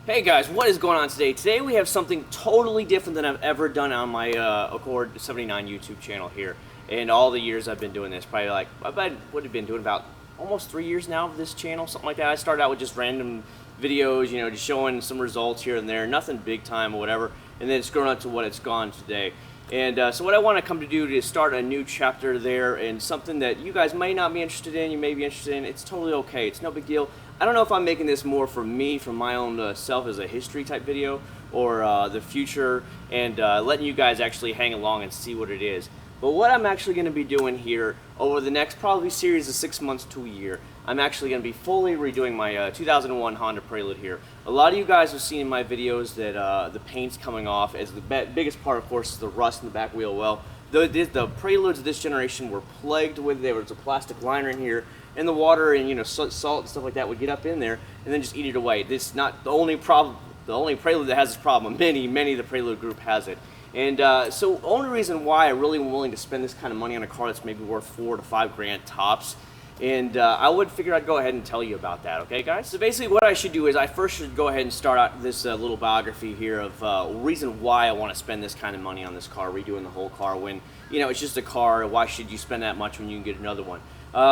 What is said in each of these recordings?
Hey guys, what is going on today? Today we have something totally different than I've ever done on my Accord 79 YouTube channel here. And all the years I've been doing this, probably like, what have been doing about almost 3 years now of this channel, something like that. I started out with just random videos, you know, just showing some results here and there, nothing big time or whatever. And then it's grown up to what it's gone today. And so what I want to come to do is start a new chapter there, and something that you guys may not be interested in, you may be interested in. It's totally okay. It's no big deal. I don't know if I'm making this more for me, for my own self as a history type video, or the future, and letting you guys actually hang along and see what it is. But what I'm actually going to be doing here over the next probably series of 6 months to a year, I'm actually going to be fully redoing my 2001 Honda Prelude here. A lot of you guys have seen in my videos that the paint's coming off, as the biggest part, of course, is the rust in the back wheel well. The Preludes of this generation were plagued with, there was a plastic liner in here, and the water and, you know, salt and stuff like that would get up in there and then just eat it away. This is not the only problem, the only Prelude that has this problem. Many of the Prelude group has it. And so the only reason why I really am willing to spend this kind of money on a car that's maybe worth $4 to $5 grand tops, and I would figure I'd go ahead and tell you about that, okay guys? So basically what I should do is I first should go ahead and start out this little biography here of reason why I want to spend this kind of money on this car, redoing the whole car, when, you know, it's just a car. Why should you spend that much when you can get another one?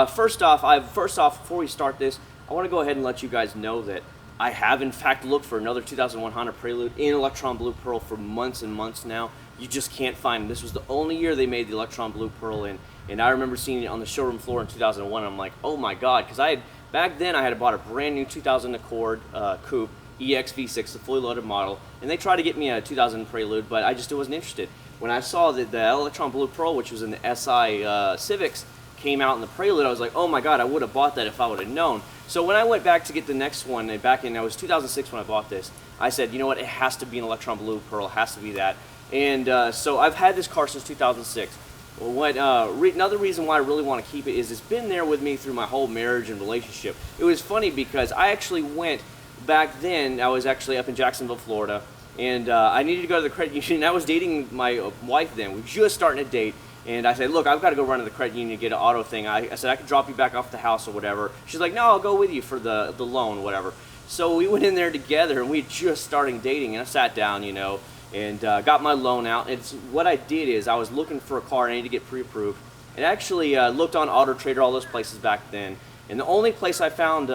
First off, before we start this, I want to go ahead and let you guys know that I have in fact looked for another 2001 Honda Prelude in Electron Blue Pearl for months and months now. You just can't find them. This was the only year they made the Electron Blue Pearl, and I remember seeing it on the showroom floor in 2001. I'm like, oh my god, because back then I had bought a brand new 2000 Accord Coupe EX V6, the fully loaded model, and they tried to get me a 2000 Prelude, but I just wasn't interested. When I saw that the Electron Blue Pearl, which was in the SI Civics, came out in the Prelude, I was like, oh my god, I would have bought that if I would have known. So when I went back to get the next one, back in, it was 2006 when I bought this, I said, you know what, it has to be an Electron Blue Pearl, it has to be that. And so I've had this car since 2006. Another reason why I really want to keep it is it's been there with me through my whole marriage and relationship. It was funny because I actually went, back then, I was actually up in Jacksonville, Florida, and I needed to go to the credit union. I was dating my wife then. We were just starting to date. And I said, look, I've got to go run to the credit union to get an auto thing. I said, I could drop you back off the house or whatever. She's like, no, I'll go with you for the loan or whatever. So we went in there together, and we just started dating. And I sat down, you know, and got my loan out. And what I did is I was looking for a car. I needed to get pre-approved. And actually looked on Auto Trader, all those places back then. And the only place I found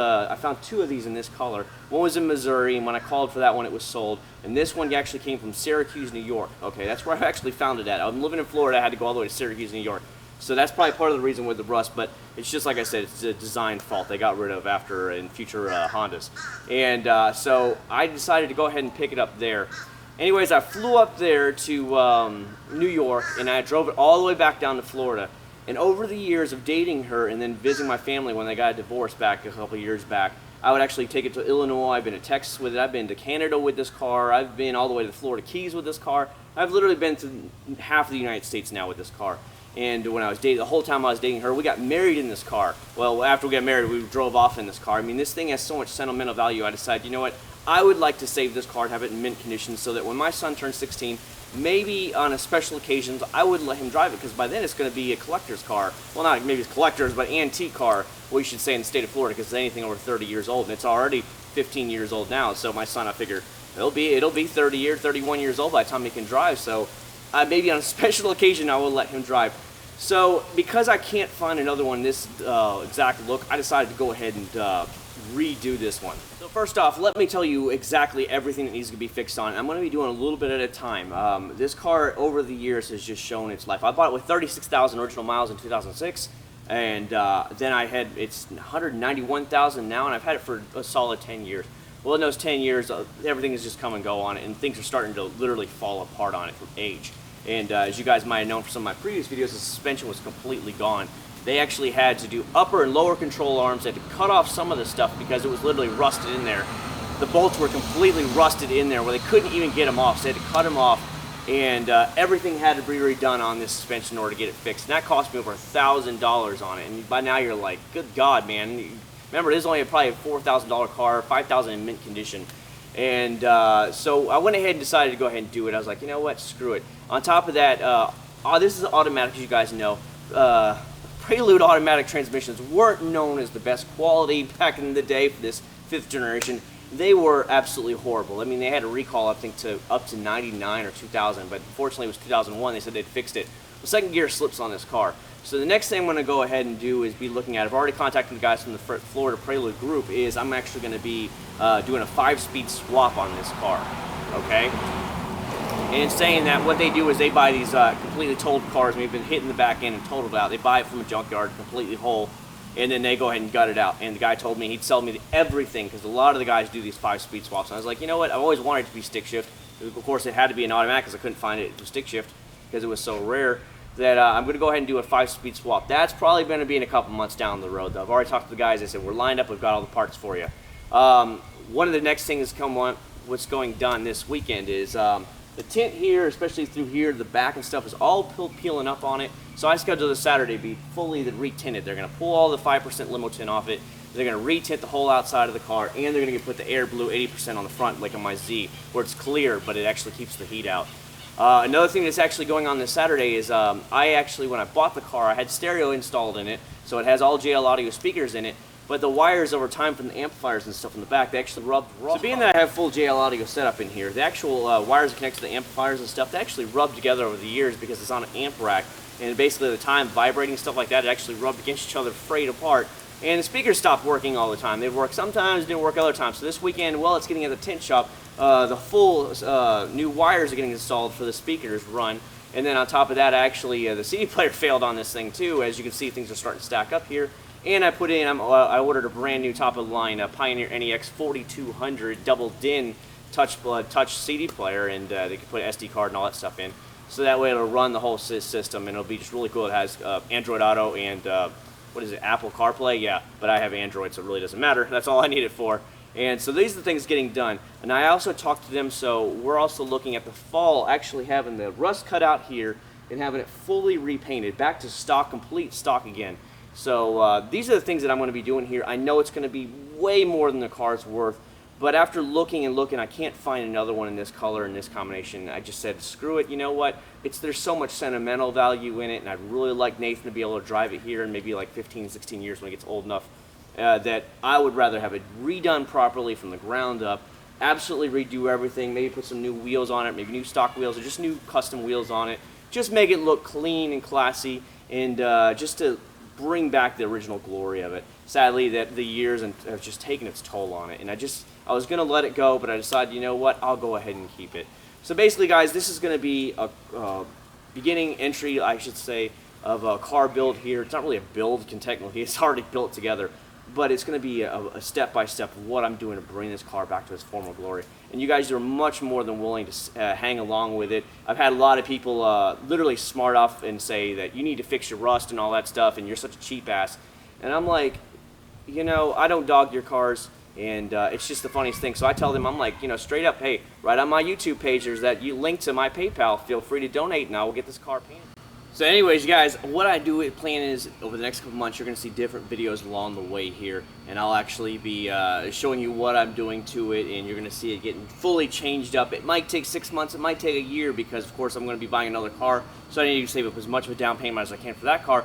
two of these in this color. One was in Missouri, and when I called for that one, it was sold. And this one actually came from Syracuse, New York. Okay, that's where I actually found it at. I'm living in Florida. I had to go all the way to Syracuse, New York. So that's probably part of the reason with the rust, but it's just like I said, it's a design fault they got rid of after in future Hondas. And so I decided to go ahead and pick it up there. Anyways, I flew up there to New York, and I drove it all the way back down to Florida. And over the years of dating her and then visiting my family when they got a divorce back a couple years back, I would actually take it to Illinois. I've been to Texas with it. I've been to Canada with this car. I've been all the way to the Florida Keys with this car. I've literally been to half of the United States now with this car. And when I was dating, the whole time I was dating her, we got married in this car. Well, after we got married, we drove off in this car. I mean, this thing has so much sentimental value. I decided, you know what? I would like to save this car and have it in mint condition so that when my son turns 16, maybe on a special occasions, I would let him drive it, because by then it's going to be a collector's car. Well, not maybe it's collector's, but antique car, we should say, in the state of Florida, because it's anything over 30 years old, and it's already 15 years old now. So my son, I figure, it'll be 31 years old by the time he can drive. So maybe on a special occasion, I will let him drive. So because I can't find another one this exact look, I decided to go ahead and redo this one. So first off, let me tell you exactly everything that needs to be fixed on. I'm going to be doing a little bit at a time. This car over the years has just shown its life. I bought it with 36,000 original miles in 2006, and then it's 191,000 now, and I've had it for a solid 10 years. Well, in those 10 years, everything has just come and go on it, and things are starting to literally fall apart on it from age. And as you guys might have known from some of my previous videos, the suspension was completely gone. They actually had to do upper and lower control arms. They had to cut off some of the stuff because it was literally rusted in there. The bolts were completely rusted in there where they couldn't even get them off, so they had to cut them off. And everything had to be redone on this suspension in order to get it fixed. And that cost me over $1,000 on it. And by now you're like, good God, man. Remember, this is only probably a $4,000 car, $5,000 in mint condition. And so I went ahead and decided to go ahead and do it. I was like, you know what, screw it. On top of that, this is automatic, as you guys know. Prelude automatic transmissions weren't known as the best quality back in the day for this 5th generation. they were absolutely horrible. I mean, they had a recall, I think, to up to 99 or 2000, but fortunately it was 2001. They said they'd fixed it. The second gear slips on this car. So the next thing I'm going to go ahead and do is be looking at, I've already contacted the guys from the Florida Prelude group, is I'm actually going to be doing a 5-speed swap on this car, okay? And saying that what they do is they buy these completely totaled cars, maybe been hit in the back end and totaled out. They buy it from a junkyard, completely whole, and then they go ahead and gut it out. And the guy told me he'd sell me everything, because a lot of the guys do these 5-speed swaps. And I was like, you know what, I've always wanted it to be stick shift. Of course, it had to be an automatic, because I couldn't find it to stick shift, because it was so rare. That I'm going to go ahead and do a 5-speed swap. That's probably going to be in a couple months down the road, though. I've already talked to the guys. They said, we're lined up. We've got all the parts for you. One of the next things what's going done this weekend is the tint here, especially through here, the back and stuff, is all peeling up on it. So I scheduled this Saturday to be fully re-tinted. They're going to pull all the 5% limo tint off it. They're going to re-tint the whole outside of the car, and they're going to put the air blue 80% on the front, like on my Z, where it's clear, but it actually keeps the heat out. Another thing that's actually going on this Saturday is when I bought the car, I had stereo installed in it, so it has all JL audio speakers in it, but the wires over time from the amplifiers and stuff in the back, they actually rubbed raw. So being that I have full JL audio setup in here, the actual wires that connect to the amplifiers and stuff, they actually rubbed together over the years because it's on an amp rack, and basically the time vibrating stuff like that, it actually rubbed against each other, frayed apart, and the speakers stopped working all the time. They'd work sometimes, didn't work other times. So this weekend, while it's getting at the tint shop, the full new wires are getting installed for the speakers run. And then on top of that, actually, the CD player failed on this thing too. As you can see, things are starting to stack up here. And I put in, I ordered a brand new top of the line Pioneer NEX 4200 double DIN touch CD player, and they can put an SD card and all that stuff in. So that way it'll run the whole system, and it'll be just really cool. It has Android Auto and what is it, Apple CarPlay? Yeah, but I have Android, so it really doesn't matter. That's all I need it for. And so these are the things getting done. And I also talked to them, so we're also looking at the fall, actually having the rust cut out here and having it fully repainted, back to stock, complete stock again. So these are the things that I'm going to be doing here. I know it's going to be way more than the car's worth, but after looking and looking, I can't find another one in this color, in this combination. I just said, screw it, you know what? There's so much sentimental value in it, and I'd really like Nathan to be able to drive it here in maybe like 15, 16 years when he gets old enough. That I would rather have it redone properly from the ground up, absolutely redo everything, maybe put some new wheels on it, maybe new stock wheels or just new custom wheels on it, just make it look clean and classy, and just to bring back the original glory of it. Sadly, that the years have just taken its toll on it, and I was going to let it go, but I decided, you know what, I'll go ahead and keep it. So basically, guys, this is going to be a beginning entry, I should say, of a car build here. It's not really a build, technically, it's already built together. But it's going to be a step-by-step of what I'm doing to bring this car back to its former glory. And you guys are much more than willing to hang along with it. I've had a lot of people literally smart off and say that you need to fix your rust and all that stuff, and you're such a cheap ass. And I'm like, you know, I don't dog your cars, and it's just the funniest thing. So I tell them, I'm like, you know, straight up, hey, right on my YouTube page, there's that link to my PayPal. Feel free to donate, and I will get this car painted. So anyways, guys, what I do plan is over the next couple months, you're going to see different videos along the way here, and I'll actually be showing you what I'm doing to it, and you're going to see it getting fully changed up. It might take 6 months, it might take a year, because of course I'm going to be buying another car, so I need to save up as much of a down payment as I can for that car.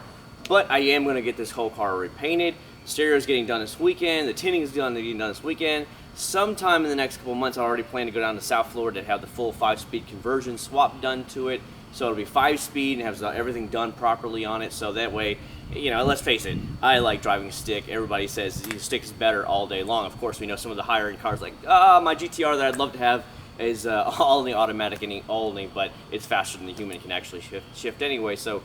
But I am going to get this whole car repainted. Stereo is getting done this weekend. The tinting is getting done this weekend. Sometime in the next couple months, I already plan to go down to South Florida to have the full 5-speed conversion swap done to it. So it'll be 5-speed and has everything done properly on it. So that way, you know, let's face it, I like driving stick. Everybody says the stick is better all day long. Of course, we know some of the higher end cars like, my GTR that I'd love to have is all in the automatic and only, but it's faster than the human can actually shift anyway. So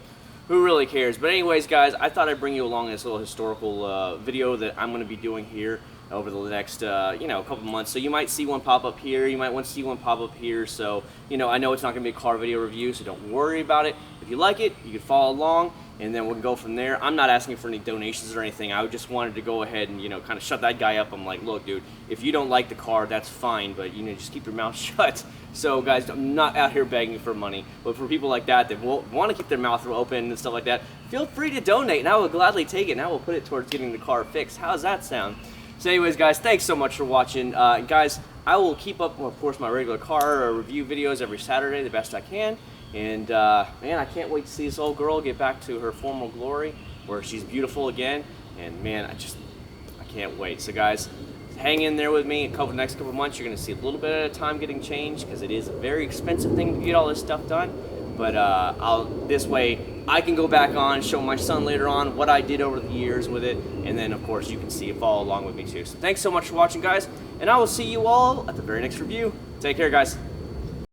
who really cares? But anyways, guys, I thought I'd bring you along this little historical video that I'm going to be doing here over the next, you know, couple months. So you might see one pop up here. You might want to see one pop up here. So, you know, I know it's not going to be a car video review, so don't worry about it. If you like it, you can follow along, and then we can go from there. I'm not asking for any donations or anything. I just wanted to go ahead and, you know, kind of shut that guy up. I'm like, look, dude, if you don't like the car, that's fine, but, you know, just keep your mouth shut. So, guys, I'm not out here begging for money. But for people like that want to keep their mouth open and stuff like that, feel free to donate, and I will gladly take it, and I will put it towards getting the car fixed. How does that sound? So anyways, guys, thanks so much for watching. Guys, I will keep up, of course, my regular car review videos every Saturday the best I can. And, man, I can't wait to see this old girl get back to her former glory, where she's beautiful again. And, man, I can't wait. So, guys, hang in there with me. Next couple of months, you're going to see a little bit at a time getting changed because it is a very expensive thing to get all this stuff done. But this way I can go back on, show my son later on what I did over the years with it, and then of course you can see it, follow along with me too. So thanks so much for watching, guys, and I will see you all at the very next review. Take care, guys.